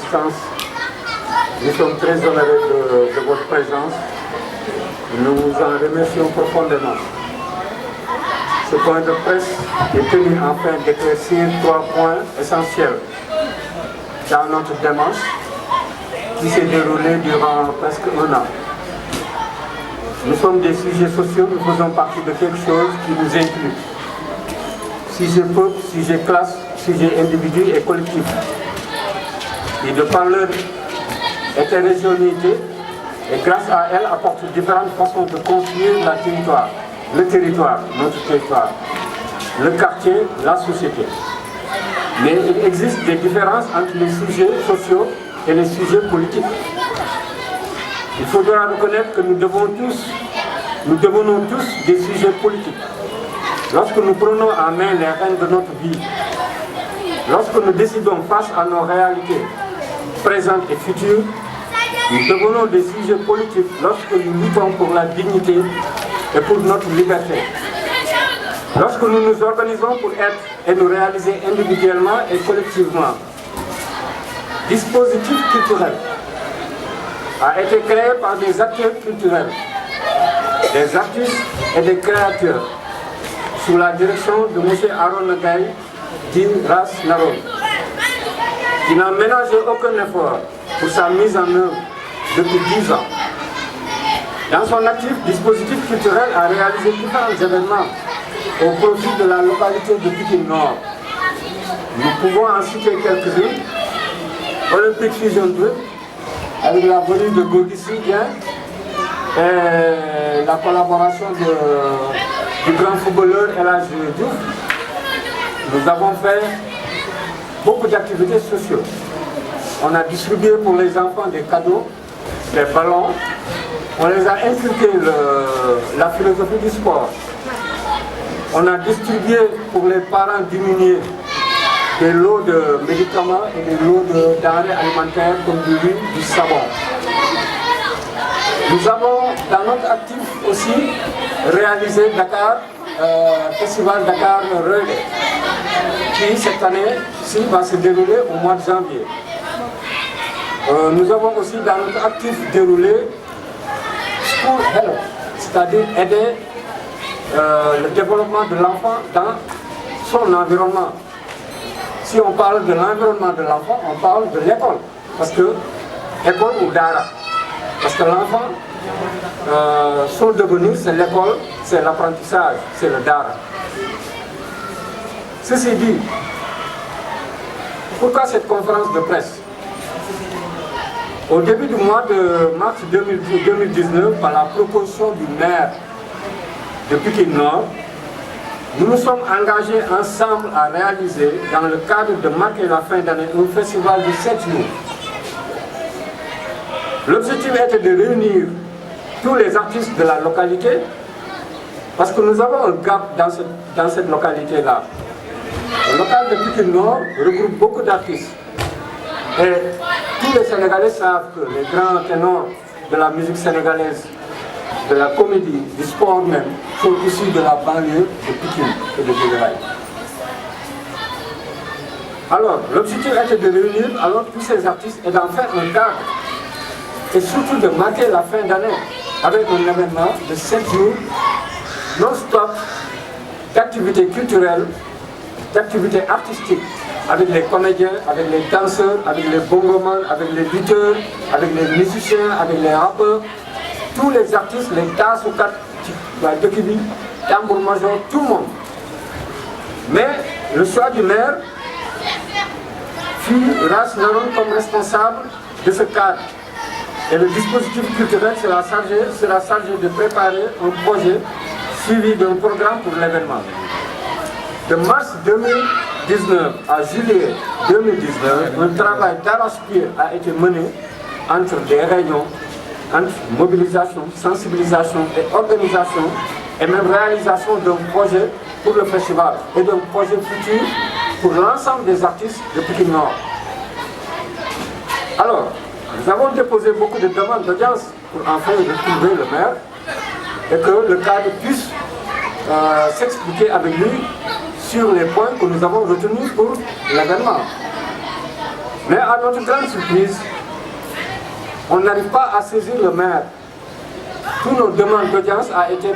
distance. Nous sommes très honorés de votre présence. Nous vous en remercions profondément. Ce point de presse est tenu afin d'éclaircir 3 points essentiels dans notre démarche qui s'est déroulée durant presque 1 an. Nous sommes des sujets sociaux, nous faisons partie de quelque chose qui nous inclut. Sujet peuple, sujet classe, sujet individu et collectif. Et de par leur hétérogénéité, et grâce à elle, apportent différentes façons de construire le territoire, notre territoire, le quartier, la société. Mais il existe des différences entre les sujets sociaux et les sujets politiques. Il faudra reconnaître que nous devenons tous des sujets politiques. Lorsque nous prenons en main les rênes de notre vie, lorsque nous décidons face à nos réalités présentes et futures, nous devenons des sujets politiques lorsque nous luttons pour la dignité et pour notre liberté. Lorsque nous nous organisons pour être et nous réaliser individuellement et collectivement. Dispositif culturel a été créé par des acteurs culturels, des artistes et des créateurs, sous la direction de M. Aaron Gaye, dit Ras Naron, qui n'a ménagé aucun effort pour sa mise en œuvre depuis 10 ans. Dans son actif, dispositif culturel a réalisé différents événements au profit de la localité de Pikine Nord. Nous pouvons en citer quelques-uns. Olympic Fusion 2, avec la venue de Gorgui Sy Dieng et la collaboration du grand footballeur El Hadji Diouf. Nous avons fait beaucoup d'activités sociales. On a distribué pour les enfants des cadeaux, des ballons. On les a inculqué la philosophie du sport. On a distribué pour les parents diminués des lots de médicaments et des lots de denrées alimentaires comme du riz, du savon. Nous avons dans notre actif aussi réalisé Dakar, Festival Dakar Relais, qui cette année-ci va se dérouler au mois de janvier. Nous avons aussi dans notre actif déroulé School Help, c'est-à-dire aider le développement de l'enfant dans son environnement. Si on parle de l'environnement de l'enfant, on parle de l'école. Parce que, école ou dara. Parce que l'enfant, son devenir, c'est l'école, c'est l'apprentissage, c'est le dara. Ceci dit, pourquoi cette conférence de presse? Au début du mois de mars 2019, par la proposition du maire de Pikine Nord, nous nous sommes engagés ensemble à réaliser, dans le cadre de marquer la fin d'année, un festival de 7 jours. L'objectif était de réunir tous les artistes de la localité, parce que nous avons un gap dans cette localité-là. Le local de Pikine Nord regroupe beaucoup d'artistes. Et tous les Sénégalais savent que les grands ténors de la musique sénégalaise, de la comédie, du sport même, sont issus de la banlieue de Pikine et de Guédiawaye. Alors, l'objectif était de réunir alors tous ces artistes et d'en faire un cadre. Et surtout de marquer la fin d'année avec un événement de 7 jours non-stop d'activités culturelles, d'activités artistiques, avec les comédiens, avec les danseurs, avec les bongomans, avec les lutteurs, avec les musiciens, avec les rappeurs, tous les artistes, les Tassoukat, Dokibi, Tambour Major, tout le monde. Mais le choix du maire fut Ras Naron comme responsable de ce cadre. Et le dispositif culturel sera chargé de préparer un projet suivi d'un programme pour l'événement. De mars 2019 à juillet 2019, un travail d'arrache-pied a été mené entre des réunions, entre mobilisation, sensibilisation et organisation, et même réalisation d'un projet pour le festival et d'un projet futur pour l'ensemble des artistes de Pikine Nord. Alors, nous avons déposé beaucoup de demandes d'audience pour enfin retrouver le maire et que le cadre puisse s'expliquer avec lui sur les points que nous avons retenus pour l'événement. Mais à notre grande surprise, on n'arrive pas à saisir le maire. Toutes nos demandes d'audience ont été,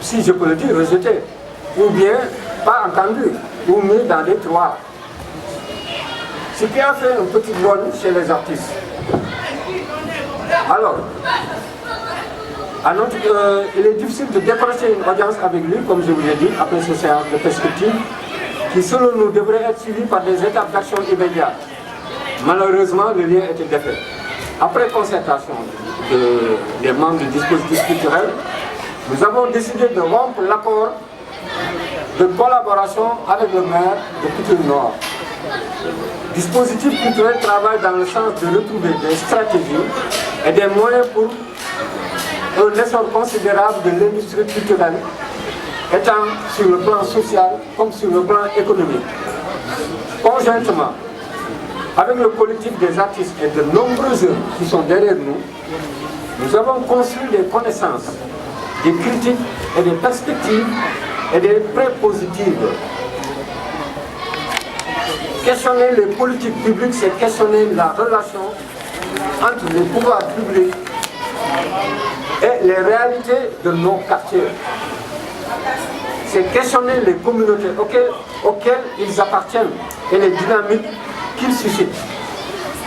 si je peux le dire, rejetées, ou bien pas entendues, ou mis dans des tiroirs. Ce qui a fait un petit bol chez les artistes. Alors, il est difficile de décrocher une audience avec lui, comme je vous l'ai dit, après ce séance de perspective, qui selon nous devrait être suivi par des étapes d'action immédiates. Malheureusement, le lien était défait. Après concertation des membres du dispositif culturel, nous avons décidé de rompre l'accord de collaboration avec le maire de Couture-Nord. Dispositif culturel travaille dans le sens de retrouver des stratégies et des moyens pour un essor considérable de l'industrie culturelle, étant sur le plan social comme sur le plan économique. Conjointement, avec le collectif des artistes et de nombreux œuvres qui sont derrière nous, nous avons construit des connaissances, des critiques et des perspectives et des prépositives. Questionner les politiques publiques, c'est questionner la relation entre les pouvoirs publics et les réalités de nos quartiers. C'est questionner les communautés auxquelles ils appartiennent et les dynamiques qu'ils suscitent.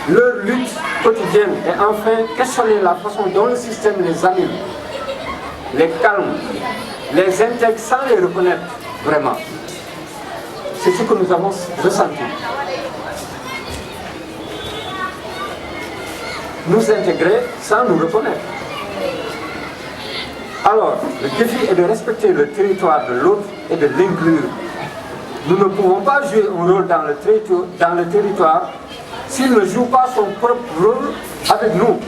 Leur lutte quotidienne et enfin questionner la façon dont le système les anime, les calme, les intègre sans les reconnaître vraiment. C'est ce que nous avons ressenti. Nous intégrer sans nous reconnaître. Alors, le défi est de respecter le territoire de l'autre et de l'inclure. Nous ne pouvons pas jouer un rôle dans le territoire s'il ne joue pas son propre rôle avec nous.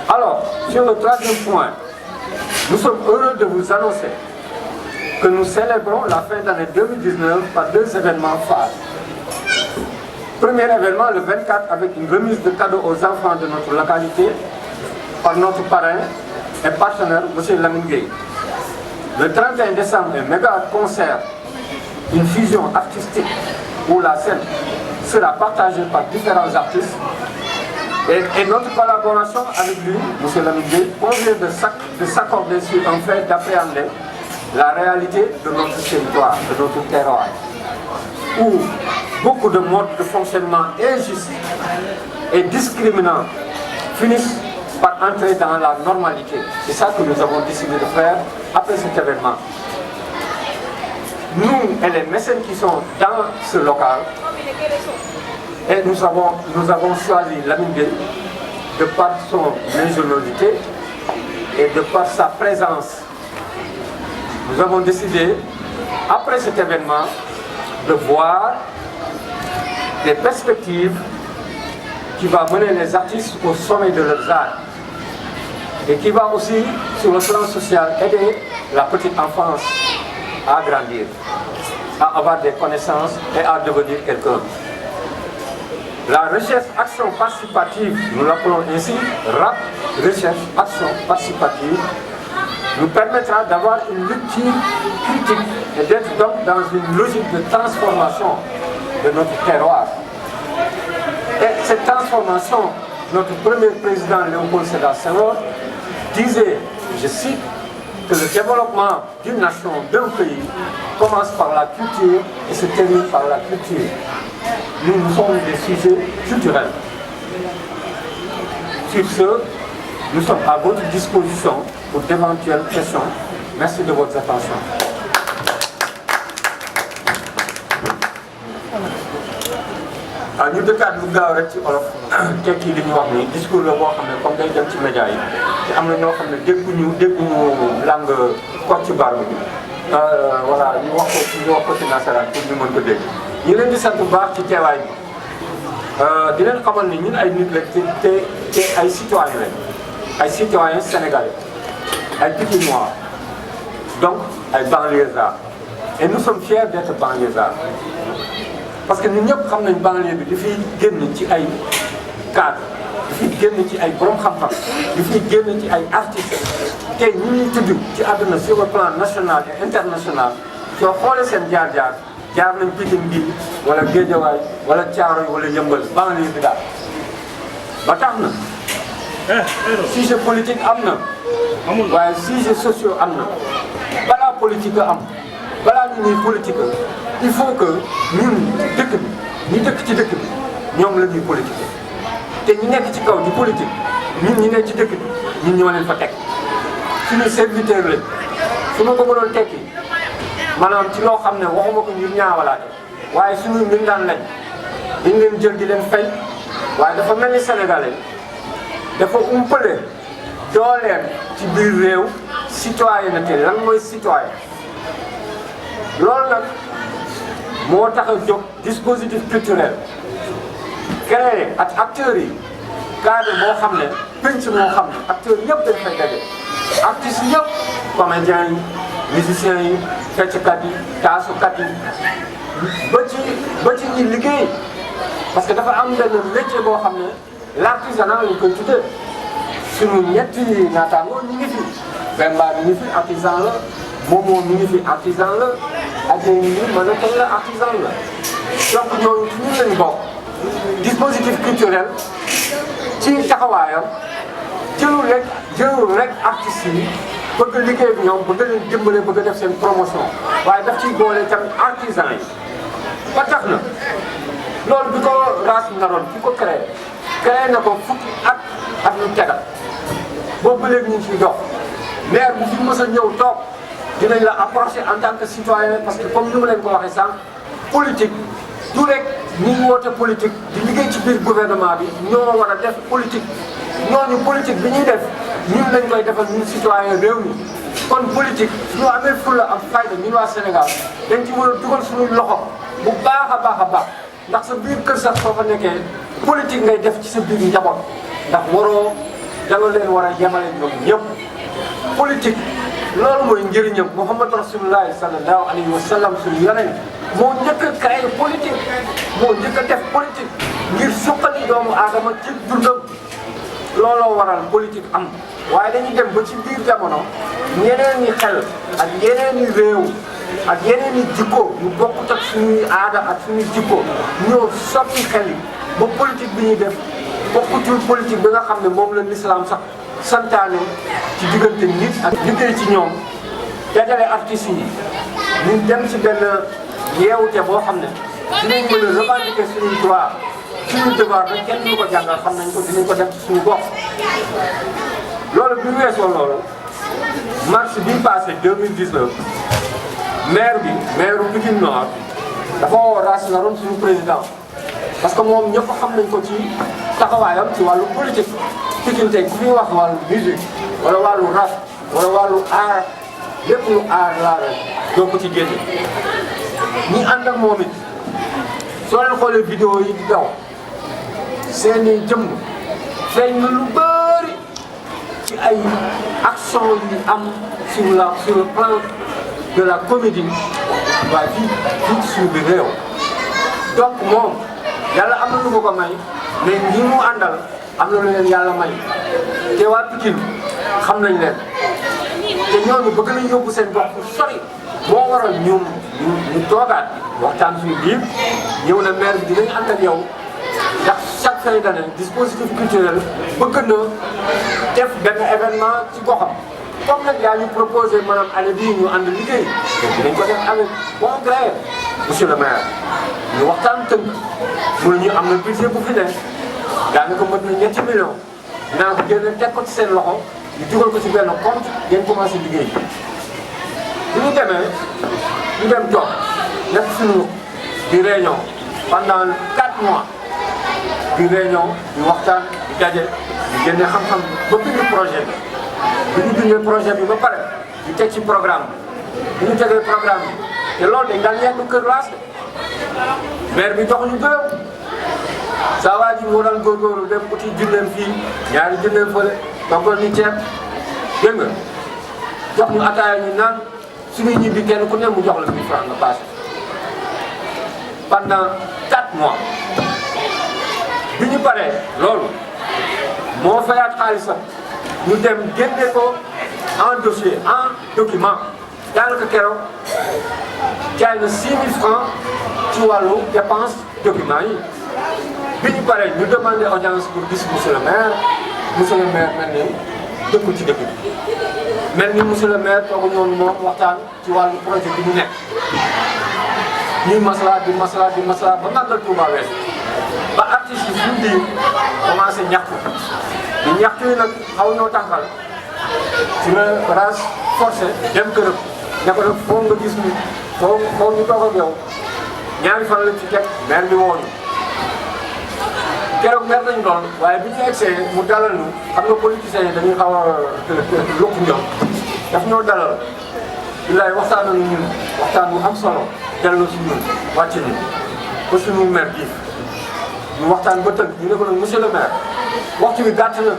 Alors, sur le troisième point, nous sommes heureux de vous annoncer que nous célébrons la fin d'année 2019 par deux événements phares. Premier événement, le 24, avec une remise de cadeaux aux enfants de notre localité par notre parrain et partenaire, M. Lamine Gueye. Le 31 décembre, un méga concert, une fusion artistique où la scène sera partagée par différents artistes. Et notre collaboration avec lui, M. Lamine Gueye, convient de s'accorder sur un fait d'appréhender la réalité de notre territoire, de notre terroir, où beaucoup de modes de fonctionnement injustes et discriminants finissent par entrer dans la normalité. C'est ça que nous avons décidé de faire après cet événement. Nous et les mécènes qui sont dans ce local, et nous avons choisi Lamine Gueye de par son ingéniosité et de par sa présence. Nous avons décidé, après cet événement, de voir des perspectives qui vont mener les artistes au sommet de leurs arts et qui va aussi, sur le plan social, aider la petite enfance à grandir, à avoir des connaissances et à devenir quelqu'un. La recherche action participative, nous l'appelons ainsi, RAP, recherche action participative, nous permettra d'avoir une lecture critique et d'être donc dans une logique de transformation de notre terroir. Et cette transformation, notre premier président Léopold Sédar Senghor disait, je cite, que le développement d'une nation, d'un pays, commence par la culture et se termine par la culture. Nous sommes des sujets culturels. Sur ce, nous sommes à votre disposition pour d'éventuelles questions. Merci de votre attention. ñu dëkkaat lu gaaw rek ci olof tekki li ñu wax ni discours la boo xam ne comme day dem ci média yi te am na ñoo xam ne dégguñu langue Kocc Barma bi voilà ñu wax ko ci nasaraan pour ñu mën ko dégg. ñu leen di sant bu baax ci teewaay bi di leen xamal ni ñun ay nit la te ay citoyens lañ ay citoyens sénégalais ay Pikinois donc ay banlieusards et nous sommes fiers d'être banlieusards. Parce que ñun ñëpp xam nañ banlieue bi dafay génn ci ay cadre dafay génn ci ay borom xam-xam dafay génn ci ay artistes tey ñi ñuy tudd ci àdduna sur le plan national et international soo xoolee seen jaar-jaar jaar nañ Pikine bi wala Guédiawaye wala Thiaroye wala Yeumbeul banlieue bi daal ba tax na sujet politique am na waaye sujet sociaux am na balaa politique am balaa ñu ñuy politique il faut que ñun dëkk bi ñu dëkk ci dëkk bi ñoom la ñuy politique te ñu nekk ci kaw di politique ñun ñi nekk ci dëkk bi ñun ñoo leen fa teg suñu serviteur lañ su ma ko mënoon tekki maanaam ci loo xam ne waxuma ko ngir ñaawalaate waaye suñu mbindaan lañ dañ leen jël di leen fay waaye dafa mel ni sénégalais dafa umpale dooleem ci biir réew citoyenneté lan mooy citoyen loolu nag moo tax a jóg dispositif culturel créé ak acteurs yi cadre boo xam ne penc moo xam ne acteurs yëpp dañ fay daje artistes yëpp comédiens yi musiciens yi fecckat yi taasukat yi ba ci ñi liggéey parce que dafa am benn métier boo xam ne l'artisanat lañ koy tuddee suñu ñetti naataangoo ñu ngi fi Bemba mi ngi fi artisan la Momo mi ngi fi artisan la Adja mi mannequin la artisan la donc ñooñu ci ñun lañ bokk dispositif culturel ci taxawaayam jëlul rek artistes yi bëgg liggéey ak ñoom bëgg leen dimbale bëgg def seen promotion waaye daf ciy boole tamit artisan yi ba tax na loolu bi ko raas naroon ki ko créé na ko fukki at lu tegal boobu ba léegi ñu ngi ciy dox maire bu fi mës a ñëw toog dinañ la approcher en tant que citoyen parce que comme ni ma leen ko waxee sànq politique du rek ñi woote politique di liggéey ci biir gouvernement bi ñoo war a def politique ñooñu politique bi ñuy def ñun lañ koy defal ñun citoyen réew mi kon politique suñu amee fulla ak fayda ñun waa Sénégal dañ ci mën a dugal suñuy loxo bu baax a baax ndax sa biir kër sax soo fa nekkee politique ngay def ci sa biir njaboot ndax waroo da nga leen war a yemale ñoom ñëpp politique loolu mooy njëriñam Muhammad Rasulullah sallallahu alayhi wa sallam suñu yonent moo njëkk a créé politique moo njëkk a def politique ngir suqali doomu aadama ci dundam looloo waral politique am waaye dañuy dem ba ci biir jamono ñeneen ñi xel ak yeneen ñi réew ak yeneen ñi jikko ñu bokkut ak suñuy aada ak suñuy jikko ñoo soppi xel yi ba politique bi ñuy def bokkutul politique bi nga xam ne moom la l'islam sax santaane ci diggante nit ak liggéey ci ñoom dajale artistes yi ñu dem ci benn yeewute boo xam ne dinañ mën a revendiquer suñuy droit suñu devoir nag kenn ñu ko jàngal xam nañ ko dinañ ko def ci suñu gox loolu bi weesoo loolu mars bi passé 2019 maire Pikine Nord dafa woo Raas Naroon suñu président parce que moom ñëpp xam nañ ko ci taxawaayam ci wàllu politique Pikine tey ku fi wax wàllu musique wala wàllu rap wala wàllu art lépp lu art laa rek doo ko ci génne ñi ànd ak moom it soo leen xoolee vidéo yi di daw seeni jëmm feeñ na lu bëri ci ay action yi am sur le plan de la comédie waaye fii ci suñu biir réew donc moom yàlla am na lu ko may mais ñi mu àndal am na lu leen yàlla may te waa Pikine xam nañ leen te ñooñu bëgg nañ yóbbu seen gox fu sori moo waral ñu toogaat waxtaan suñu biir ñëw na maire bi dinañ ànd ak yow ndax chaque fin d'année dispositif culturel bëgg na def benn événement ci goxam comme nag yaa ñu proposé maanaam année bii ñu ànd liggéey dinañ ko def avec bon gré monsieur le maire ñu waxtaan tënk mu ñu am na budget bu fi ne daanaka mën na ñetti millions dinaa ko génne teg ko ci seen loxo ñu dugal ko ci benn compte ngeen commencé liggéey bi ñu demee ñu dem toog def suñu di réunion pendant 4 mois di réunion di waxtaan di daje di génne xam-xam ba bind projet bi ñu bindee projet bi ba pare di teg ci programme bi ñu tegee programme bi te loolu dañ daan yendu kër laas maire bi jox ñu dërëm saa waa ji moo daan góorgóorlu dem uti junneem fii ñaari junneem fële toggal ñu ceeb dégg nga jox ñu ataaya ñu naan suñuy ñibbi kenn ku ne mu jox la 1000 francs nga passé pendant 4 mois bi ñu paree loolu moo fayaat xaalisam ñu dem génne ko en dossier en document daanaka keroog jaay na 6 000 francs ci wàllu dépense documents yi bi ñu paree ñu demandé audience pour gis monsieur le maire mel ni dëkkul ci dëkk bi mel ni monsieur le maire toogu ñoonu moom waxtaan ci wàllu projet bi ñu nekk ñuy masla di masla ba màggal Touba weesu ba artistes yi suñu biir commencé ñaxtu di ñaxtu yi nag xaw ñoo tànqal ci la race forcé dem këram ne ko nag foo nga gis ni foo ñu toog ak yow ñaari fan lañ ci teg maire bi woo ñu keroog maire nañu doon waaye bi ñu egsee mu dalal ñu xam nga politiciens yi dañuy xaw a lukk ñoom daf ñoo dalal billaay waxtaan nañu ñun waxtaan bu am solo dellu si ñun wàcc ñu ba suñu maire bii ñu waxtaan ba tënk ñu ne ko nag monsieur le maire waxtu bi gàtt na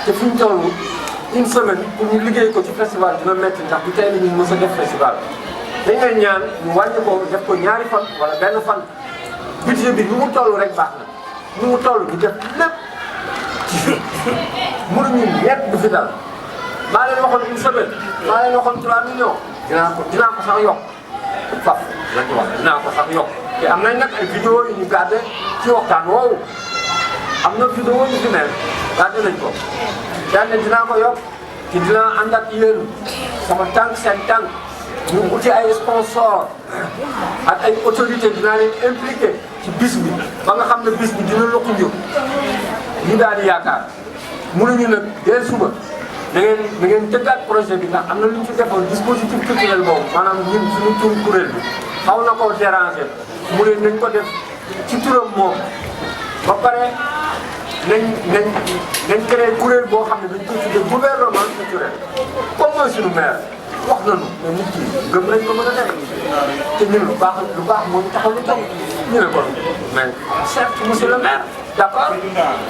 te fi ñu toll une semaine pour ñu liggéey ko ci festival dina métti ndax du tey la ñu mës a def festival dañ lay ñaan ñu wàññi ko def ko ñaari fan wala benn fan budget bi nu mu toll rek baax na nu mu toll ñu def lépp mënuñu ñett du fi dal maa leen waxoon une semaine maa leen waxoon 3 millions dinaa ko sax yokk faf la ñu wax dinaa ko sax yokk te am nañ nag ay vidéo yu ñu gardé ci waxtaan woowu am na vidéo yu fi mel gardé nañ ko daan ne dinaa ko yokk te dinaa ànd ak yéen sama tànk seen tànk ñu uti ay sponsor ak ay autorité dinaa leen impliqué ci bis bi ba nga xam ne bis bi dina lokku ñu daal di yaakaar mënuñu nag dès suba da ngeen tëggaat projet bi ndax am na lu ñu ci defoon dispositif culturel boobu maanaam ñun suñu tur kuréel bi xaw na koo déranger mu ne nañ ko def ci turam moom ba pare nañ créé kuréel boo xam ne dañ koy tuddee gouvernement culturel comme mooy suñu maire wax nañu mais nit ki gëm nañ ko mën a def te ñun lu baax moo ñu taxaw lu taw ñu ne kon mais certes monsieur le maire d'accord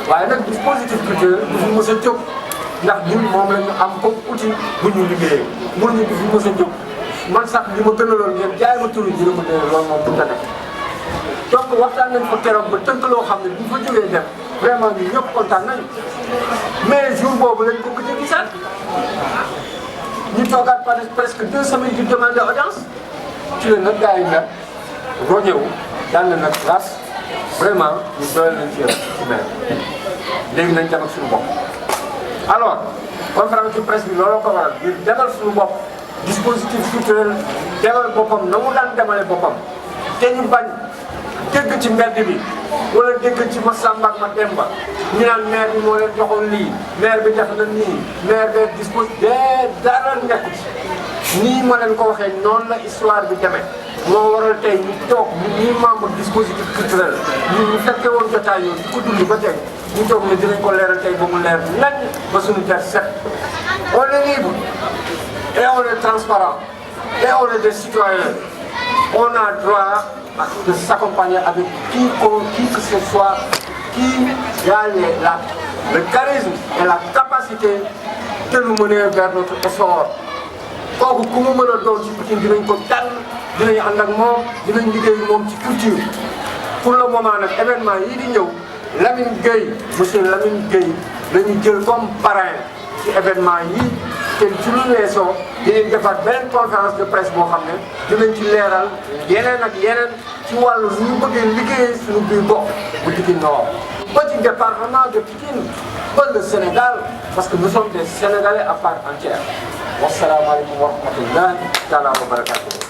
waaye nag dispositif culturel du fi mos a jóg ndax ñun moom la ñu am comme outil bu ñu liggéeyee mënuñu du fi mos a jóg man sax li ma gënaloon ngeen jaay ma turu ji ma ne loolu moom mënut a nekk donc waxtaan nañ fa keroog ba tënk loo xam ne bu ñu fa jógee dem vraiment ñun ñëpp kontaan nañu mais jour boobu lañ ko gëj a gisaat ñu toogaat presque 2 semaines di demander audience ci la nag gars yi nag roñewu daan na nag grâce vraiment ñu doyal nañ ci maire léegi nañ dem ak suñu bopp. alors conférence de presse bi looloo ko waral ngir demal suñu bopp dispositif culturel demal boppam na mu daan demale boppam te ñu bañ dégg ci mbedd bi wala dégg ci Massamba ak Mademba ñu naan maire bi moo leen joxoon lii maire bi def na nii maire bi dispositif dara nekku ci nii ma leen ko waxee noonu la histoire bi demee moo waral tey ñu toog ñi membre dispositif culturel ñu fekke woon jotaay yooyu di ko dund ba tey ñu toog ne dinañ ko leeral tey ba mu leer nañ ba suñu ter set on est libre et on est transparent et on est des citoyens on a droit de s'accompagner avec qui que ce soit qui a le charisme et la capacité de nous mener vers notre essor kooku ku mu mën a doon ci Pikine dinañ ko tànn dinañ ànd ak moom dinañ liggéey moom ci culture pour le moment nag événement yii di ñëw Lamine Gueye monsieur Lamine Gueye la ñu jël comme parrain ci événement yii te ci lu weesoo dinañ defaat beneen conférence de presse boo xam ne dinañ ci leeral yeneen ak yeneen ci wàllu ñu bëggee liggéey suñu biir gox bu Pikine Nord ba ci département de Pikine ba le Sénégal parce que nous sommes des Sénégalais à part entière. Wassalamu alaikum wa rahmatullahi wa barakatuh.